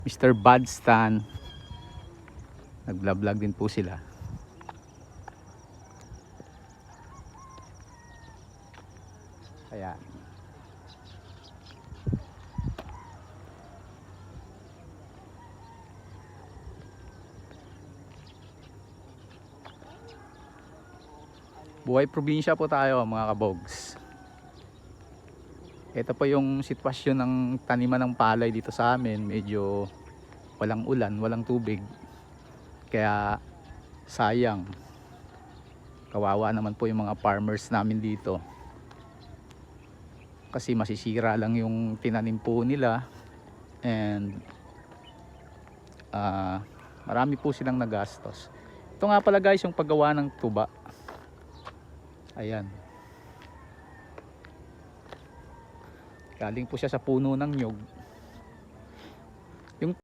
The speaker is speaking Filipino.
Mr. Badstan. Nagla-vlog din po sila. Ayan. Buhay probinsya po tayo mga kabogs. Ito po yung sitwasyon ng taniman ng palay dito sa amin. Medyo walang ulan, walang tubig. Kaya sayang. Kawawa naman po yung mga farmers namin dito. Kasi masisira lang yung tinanim po nila. And marami po silang nagastos. Ito nga pala guys yung paggawa ng tuba. Ayan. Galing po siya sa puno ng nyug.